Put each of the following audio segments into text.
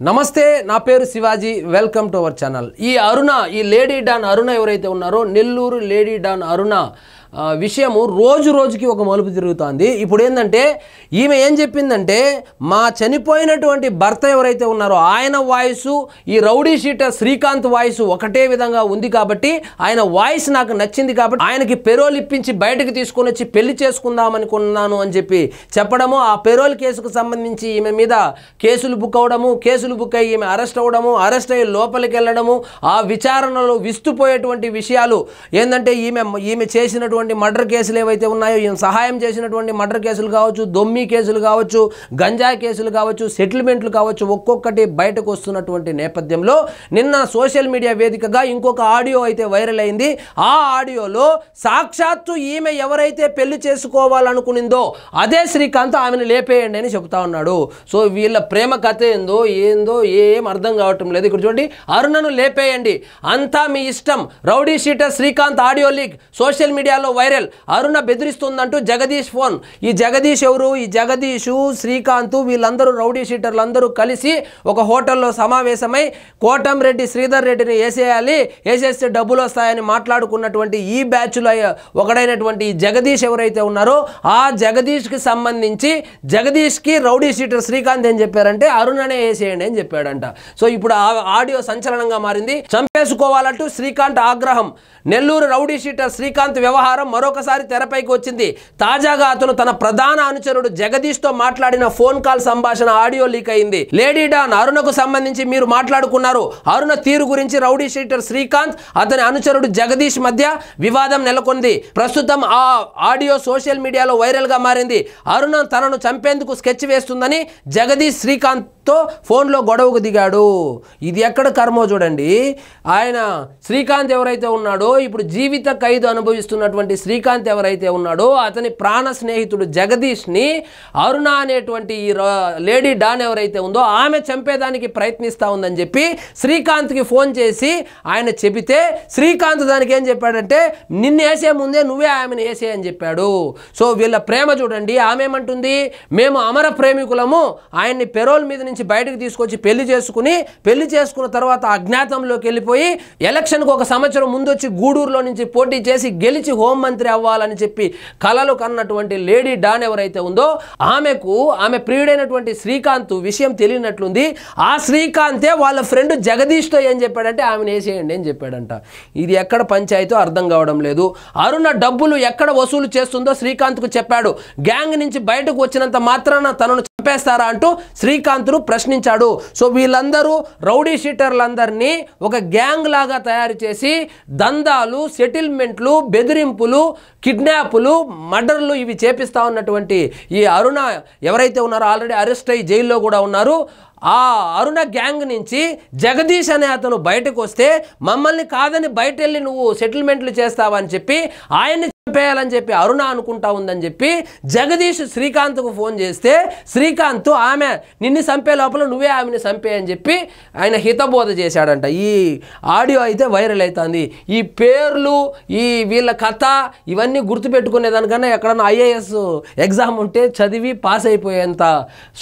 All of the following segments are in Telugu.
నమస్తే, నా పేరు Shivaji. Welcome to our channel. ఈ అరుణ, ఈ లేడీ డాన్ అరుణ ఎవరైతే ఉన్నారో, నెల్లూరు లేడీ డాన్ అరుణ విషయము రోజు రోజుకి ఒక మలుపు తిరుగుతోంది. ఇప్పుడు ఏంటంటే ఈమె ఏం చెప్పిందంటే, మా చనిపోయినటువంటి భర్త ఎవరైతే ఉన్నారో ఆయన వాయిస్, ఈ రౌడీ షీటర్ శ్రీకాంత్ వాయిస్ ఒకటే విధంగా ఉంది కాబట్టి ఆయన వాయిస్ నాకు నచ్చింది కాబట్టి ఆయనకి పెరోల్ ఇప్పించి బయటకు తీసుకొని వచ్చి పెళ్లి చేసుకుందాం అనుకున్నాను అని చెప్పి చెప్పడము, ఆ పెరోల్ కేసుకు సంబంధించి ఈమె మీద కేసులు బుక్ అవడము, కేసులు బుక్ అయ్యి ఈమె అరెస్ట్ అవ్వడము, అరెస్ట్ అయ్యి లోపలికి వెళ్ళడము, ఆ విచారణలో విస్తుపోయేటువంటి విషయాలు ఏంటంటే ఈమె చేసినటువంటి మర్డర్ కేసులు ఏవైతే ఉన్నాయో, ఈమె సహాయం చేసినటువంటి మర్డర్ కేసులు కావచ్చు, దొమ్మి కేసులు కావచ్చు, గంజా కేసులు కావచ్చు, సెటిల్మెంట్లు కావచ్చు, ఒక్కొక్కటి బయటకు వస్తున్నటువంటి నేపథ్యంలో నిన్న సోషల్ మీడియా వేదికగా ఇంకొక ఆడియో అయితే వైరల్ అయింది. ఆ ఆడియోలో సాక్షాత్తు ఈమె ఎవరైతే పెళ్లి చేసుకోవాలనుకునిందో అదే శ్రీకాంత్ ఆమెను లేపేయండి అని చెప్తా ఉన్నాడు. సో వీళ్ళ ప్రేమ కథ ఏందో ఏం అర్థం కావటం లేదు. ఇక్కడ చూడండి, అరుణను లేపేయండి, అంతా మీ ఇష్టం, rowdy sheeter Srikanth audio leak social మీడియాలో వైరల్, అరుణ బెదిరిస్తుందంటూ జగదీష్ ఫోన్. ఈ జగదీష్ ఎవరు? ఈ జగదీషు, శ్రీకాంత్ వీళ్ళందరూ రౌడీ షీటర్లు అందరూ కలిసి ఒక హోటల్లో సమావేశమై కోటంరెడ్డి శ్రీధర్ రెడ్డిని వేసేస్తే డబ్బులు వస్తాయని మాట్లాడుకున్నటువంటి ఈ బ్యాచ్లో ఒకడైనటువంటి జగదీష్ ఎవరైతే ఉన్నారో ఆ జగదీష్కి సంబంధించి జగదీష్కి రౌడీ షీటర్ శ్రీకాంత్ ఏం చెప్పారంటే అరుణనే వేసేయండి అని చెప్పాడంట. సో ఇప్పుడు ఆ ఆడియో సంచలనంగా మారింది. చంపేసుకోవాలంటూ శ్రీకాంత్ ఆగ్రహం. నెల్లూరు రౌడీ షీటర్ శ్రీకాంత్ వ్యవహారం మరొకసారి తెరపైకి వచ్చింది. తాజాగా అతను తన ప్రధాన అనుచరుడు జగదీష్తో మాట్లాడిన ఫోన్ కాల్ సంభాషణ ఆడియో లీక్ అయింది. లేడీ డాన్ అరుణకు సంబంధించి మీరు మాట్లాడుకున్నారు. అరుణ తీరు గురించి రౌడీ షీటర్ శ్రీకాంత్, అతని అనుచరుడు జగదీష్ మధ్య వివాదం నెలకొంది. ప్రస్తుతం ఆ ఆడియో సోషల్ మీడియాలో వైరల్ గా మారింది. అరుణ తనను చంపేందుకు స్కెచ్ వేస్తుందని జగదీష్ శ్రీకాంత్తో ఫోన్లో గొడవకు దిగాడు. ఇది ఎక్కడ కర్మో చూడండి. ఆయన శ్రీకాంత్ ఎవరైతే ఉన్నాడో, ఇప్పుడు జీవిత ఖైదు అనుభవిస్తున్నటువంటి శ్రీకాంత్ ఎవరైతే ఉన్నాడో అతని ప్రాణ స్నేహితుడు జగదీష్ని అరుణ అనేటువంటి ఈ లేడీ డాన్ ఎవరైతే ఉందో ఆమె చంపేదానికి ప్రయత్నిస్తూ ఉందని చెప్పి శ్రీకాంత్కి ఫోన్ చేసి ఆయన చెబితే, శ్రీకాంత్ దానికి ఏం చెప్పాడంటే, నిన్ను వేసే ముందే నువ్వే ఆమెను వేసే అని చెప్పాడు. సో వీళ్ళ ప్రేమ చూడండి. ఆమె ఏమంటుంది, మేము అమర ప్రేమికులము, ఆయన్ని పెరోల్ మీద నుంచి బయటకు తీసుకొచ్చి పెళ్లి చేసుకున్న తర్వాత అజ్ఞాతంలోకి వెళ్ళిపోయి ఎలక్షన్కు ఒక సంవత్సరం ముందు వచ్చి గూడూరులో నుంచి పోటీ చేసి గెలిచి హోంమంత్రి అవ్వాలని చెప్పి కలలు కన్నటువంటి లేడీ డాన్ ఎవరైతే ఉందో ఆమె ప్రియుడైనటువంటి శ్రీకాంత్ విషయం తెలియనట్లుంది. ఆ శ్రీకాంతే వాళ్ళ ఫ్రెండ్ జగదీష్తో ఏం చెప్పాడంటే ఆమెను వేసేయండి అని చెప్పాడంట. ఇది ఎక్కడ పంచాయతీ అర్థం కావడం లేదు. అరుణ డబ్బులు ఎక్కడ వసూలు చేస్తుందో శ్రీకాంత్కు చెప్పాడు. గ్యాంగ్ నుంచి బయటకు వచ్చినంత మాత్రాన తనను చంపేస్తారా అంటూ శ్రీకాంత్ను ప్రశ్నించాడు. సో వీళ్ళందరూ రౌడీ షీటర్లందరినీ ఒక గ్యాంగ్ లాగా తయారు చేసి దందాలు, సెటిల్మెంట్లు, బెదిరింపులు, కిడ్నాపులు, మర్డర్లు ఇవి చేపిస్తా ఉన్నటువంటి ఈ అరుణ ఎవరైతే ఉన్నారో ఆల్రెడీ అరెస్ట్ అయ్యి జైల్లో కూడా ఉన్నారు. ఆ అరుణ గ్యాంగ్ నుంచి జగదీష్ అనే అతను బయటకు వస్తే మమ్మల్ని కాదని బయట వెళ్ళి నువ్వు సెటిల్మెంట్లు చేస్తావని చెప్పి ఆయన్ని చంపేయాలని చెప్పి అరుణ అనుకుంటా ఉందని చెప్పి జగదీష్ శ్రీకాంత్కు ఫోన్ చేస్తే శ్రీకాంత్ ఆమె నిన్ను చంపే లోపల నువ్వే ఆమెను చంపేయని చెప్పి ఆయన హితబోధ చేశాడంట. ఈ ఆడియో అయితే వైరల్ అవుతుంది. ఈ పేర్లు, ఈ వీళ్ళ కథ ఇవన్నీ గుర్తుపెట్టుకునే దానికన్నా ఎక్కడన్నా ఐఏఎస్ ఎగ్జామ్ ఉంటే చదివి పాస్ అయిపోయేంత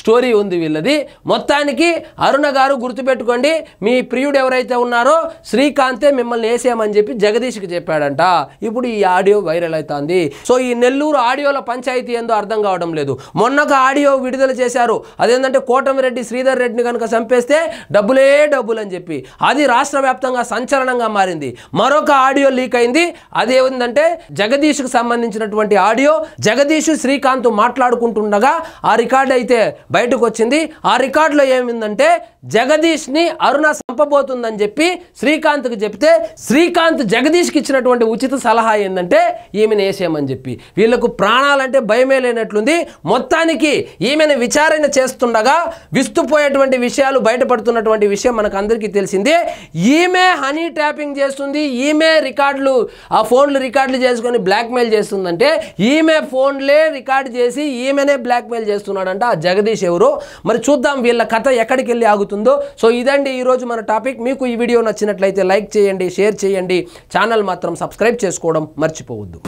స్టోరీ ఉంది వీళ్ళది. మొత్తానికి అరుణ గారు గుర్తుపెట్టుకోండి, మీ ప్రియుడు ఎవరైతే ఉన్నారో శ్రీకాంతే మిమ్మల్ని వేసేయమని చెప్పి జగదీష్కి చెప్పాడంట. ఇప్పుడు ఈ ఆడియో వైరల్ అవుతుంది. సో ఈ నెల్లూరు ఆడియోల పంచాయతీ ఏందో అర్థం కావడం లేదు. మొన్నొక ఆడియో విడుదల చేశారు. అదేంటంటే కోటమిరెడ్డి శ్రీధర్ రెడ్డిని కనుక చంపేస్తే డబ్బులు అని చెప్పి అది రాష్ట్ర వ్యాప్తంగా సంచలనంగా మారింది. మరొక ఆడియో లీక్ అయింది. అదేంటంటే జగదీష్కు సంబంధించినటువంటి ఆడియో. జగదీష్ శ్రీకాంత్ మాట్లాడుకుంటుండగా ఆ రికార్డు అయితే బయటకు వచ్చింది. ఆ రికార్డులో ఏమిందంటే జగదీష్ని అరుణ చంపబోతుందని చెప్పి శ్రీకాంత్కి చెప్తే శ్రీకాంత్ జగదీష్కి ఇచ్చినటువంటి ఉచిత సలహా ఏంటంటే ఈమెను వేసేయమని చెప్పి. వీళ్ళకు ప్రాణాలంటే భయమే లేనట్లుంది. మొత్తానికి ఈమెను విచారణ చేస్తుండగా విస్తుపోయేటువంటి విషయాలు బయటపడుతున్నటువంటి విషయం మనకు అందరికీ తెలిసిందే. ఈమె హనీ ట్యాపింగ్ చేస్తుంది, ఈమె రికార్డులు, ఆ ఫోన్లు రికార్డులు చేసుకొని బ్లాక్మెయిల్ చేస్తుందంటే ఈమె ఫోన్లే రికార్డు చేసి ఈమెనే బ్లాక్మెయిల్ చేస్తున్నాడంట ఆ జగదీష్ ఎవరు. మరి చూద్దాం వీళ్ళ కథ ఎక్కడికి వెళ్ళి ఆగుతుందో. సో ఇదండి ఈరోజు మన టాపిక్. మీకు ఈ వీడియో నచ్చినట్లయితే లైక్ చేయండి, షేర్ చేయండి, ఛానల్ మాత్రం సబ్స్క్రైబ్ చేసుకోవడం మర్చిపోవద్దు.